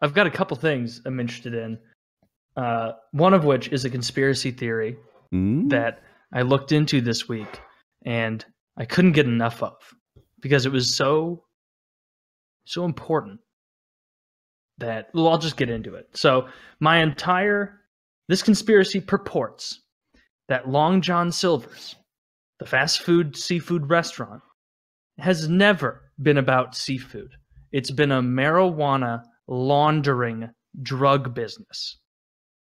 I've got a couple things I'm interested in. One of which is a conspiracy theory that I looked into this week, and I couldn't get enough of because it was so important that, well, I'll just get into it. So this conspiracy purports that Long John Silver's, the fast food seafood restaurant, has never been about seafood. It's been a marijuana laundering drug business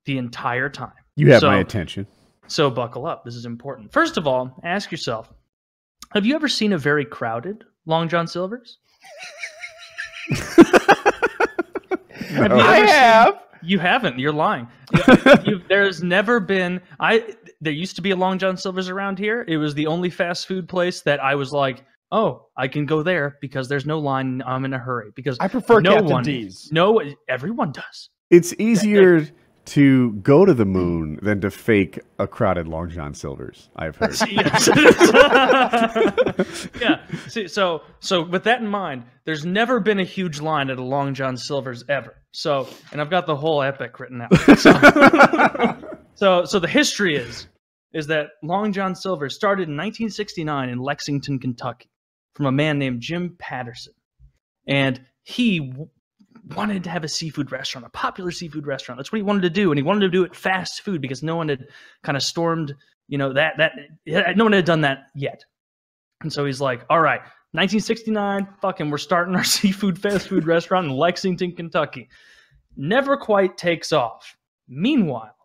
the entire time. You have my attention. So buckle up. This is important. First of all, ask yourself, have you ever seen a very crowded Long John Silver's? I have. You haven't. You're lying. There's never been... There used to be a Long John Silver's around here. It was the only fast food place that I was like, oh, I can go there because there's no line. I'm in a hurry. Because I prefer Captain D's. No, everyone does. It's easier to go to the moon than to fake a crowded Long John Silver's, I've heard. Yeah. See, so with that in mind, there's never been a huge line at a Long John Silver's ever. So, and I've got the whole epic written out. So the history is that Long John Silver's started in 1969 in Lexington, Kentucky, from a man named Jim Patterson, and he wanted to have a seafood restaurant, a popular seafood restaurant. That's what he wanted to do, and he wanted to do it fast food because no one had kind of stormed, no one had done that yet. And so he's like, all right, 1969, fucking, we're starting our seafood fast food restaurant in Lexington, Kentucky. Never quite takes off. Meanwhile,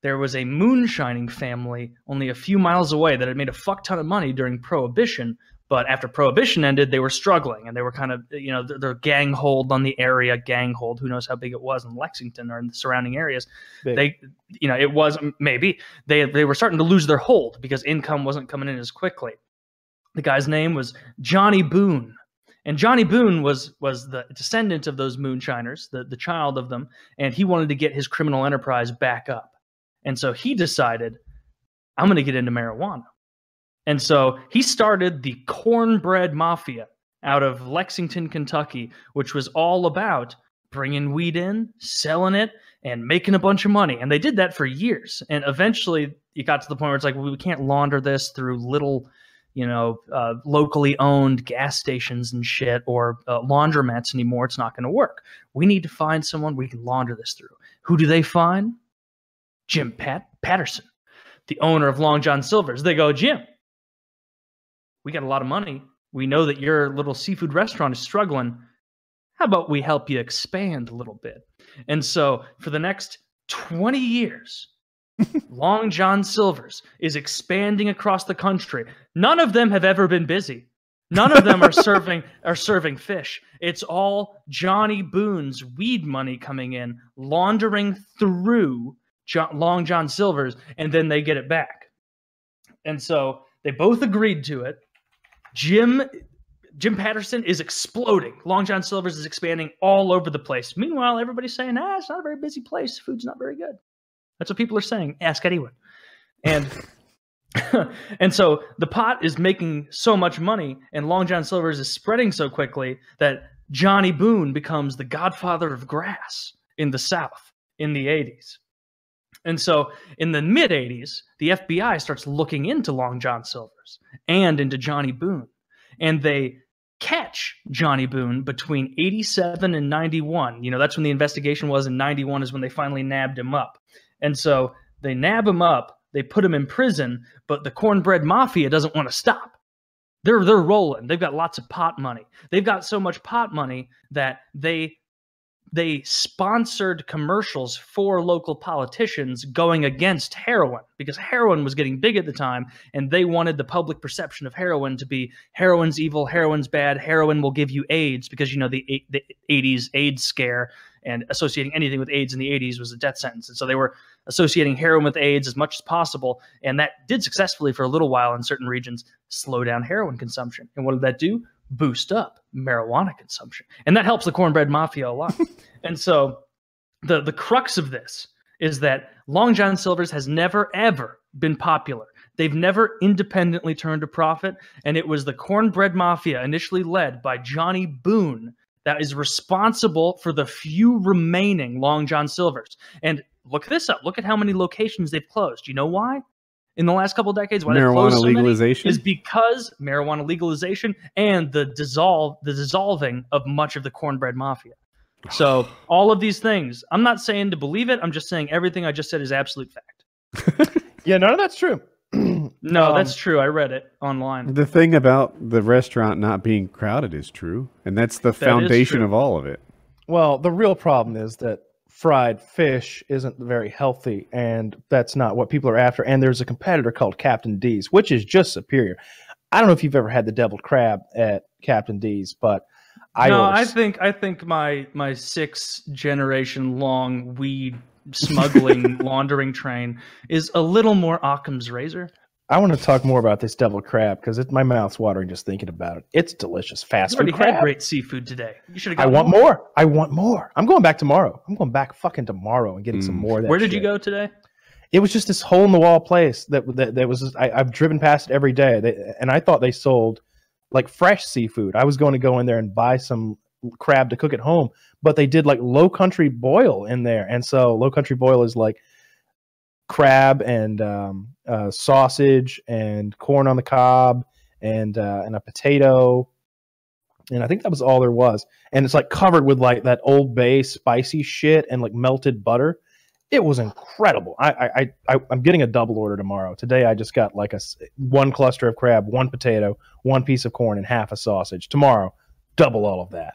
there was a moonshining family only a few miles away that had made a fuck ton of money during Prohibition. But after Prohibition ended, they were struggling, and they were kind of, their ganghold on the area, who knows how big it was in Lexington or in the surrounding areas. Big. It was, maybe, they were starting to lose their hold because income wasn't coming in as quickly. The guy's name was Johnny Boone. And Johnny Boone was the descendant of those moonshiners, the child of them, and he wanted to get his criminal enterprise back up. And so he decided, I'm going to get into marijuana. And so he started the Cornbread Mafia out of Lexington, Kentucky, which was all about bringing weed in, selling it, and making a bunch of money. And they did that for years. And eventually it got to the point where it's like, well, we can't launder this through little, locally owned gas stations and shit or laundromats anymore. It's not going to work. We need to find someone we can launder this through. Who do they find? Jim Patterson, the owner of Long John Silver's. They go, Jim, we got a lot of money. We know that your little seafood restaurant is struggling. How about we help you expand a little bit? And so for the next 20 years, Long John Silver's is expanding across the country. None of them have ever been busy. None of them are serving fish. It's all Johnny Boone's weed money coming in, laundering through Long John Silver's, and then they get it back. And so they both agreed to it. Jim Patterson is exploding. Long John Silver's is expanding all over the place. Meanwhile, everybody's saying, it's not a very busy place. Food's not very good. That's what people are saying. Ask anyone. And and so the pot is making so much money, and Long John Silver's is spreading so quickly that Johnny Boone becomes the godfather of grass in the South in the 80s. And so in the mid-'80s, the FBI starts looking into Long John Silver's and into Johnny Boone. And they catch Johnny Boone between 87 and 91. That's when the investigation was, and 91 is when they finally nabbed him up. And so they nab him up, they put him in prison, but the Cornbread Mafia doesn't want to stop. They're rolling. They've got lots of pot money. They've got so much pot money that they sponsored commercials for local politicians going against heroin because heroin was getting big at the time, and they wanted the public perception of heroin to be heroin's evil, heroin's bad, heroin will give you AIDS because, the 80s AIDS scare, and associating anything with AIDS in the 80s was a death sentence. And so they were associating heroin with AIDS as much as possible, and that did successfully for a little while in certain regions slow down heroin consumption. And what did that do? Boost up marijuana consumption. And that helps the Cornbread Mafia a lot. And so the crux of this is that Long John Silver's has never, ever been popular. They've never independently turned a profit. And it was the Cornbread Mafia, initially led by Johnny Boone, that is responsible for the few remaining Long John Silvers. And look this up. Look at how many locations they've closed. You know why? In the last couple of decades, why they've closed so legalization many is because marijuana legalization and the dissolving of much of the cornbread mafia. So all of these things, I'm not saying to believe it. I'm just saying everything I just said is absolute fact. Yeah, none of that's true. No, that's true. I read it online. The thing about the restaurant not being crowded is true, and that's the foundation of all of it. Well, the real problem is that fried fish isn't very healthy, and that's not what people are after. And there's a competitor called Captain D's, which is just superior. I don't know if you've ever had the deviled crab at Captain D's, but I think my 6-generation long weed smuggling laundering train is a little more Occam's razor. I want to talk more about this deviled crab because my mouth's watering just thinking about it. It's delicious. Fast food crab. Had great seafood today. You should have got I want more. I want more. I'm going back tomorrow. I'm going back fucking tomorrow and getting some more of that. Where did you go today? It was just this hole in the wall place that was just, I've driven past it every day, and I thought they sold like fresh seafood. I was going to go in there and buy some crab to cook at home, but they did like Low Country boil in there. And so Low Country boil is like crab and sausage and corn on the cob and a potato, and I think that was all there was. And it's like covered with like that Old Bay spicy shit and like melted butter. It was incredible. I'm getting a double order tomorrow. Today I just got like one cluster of crab, one potato, one piece of corn, and half a sausage. Tomorrow, double all of that.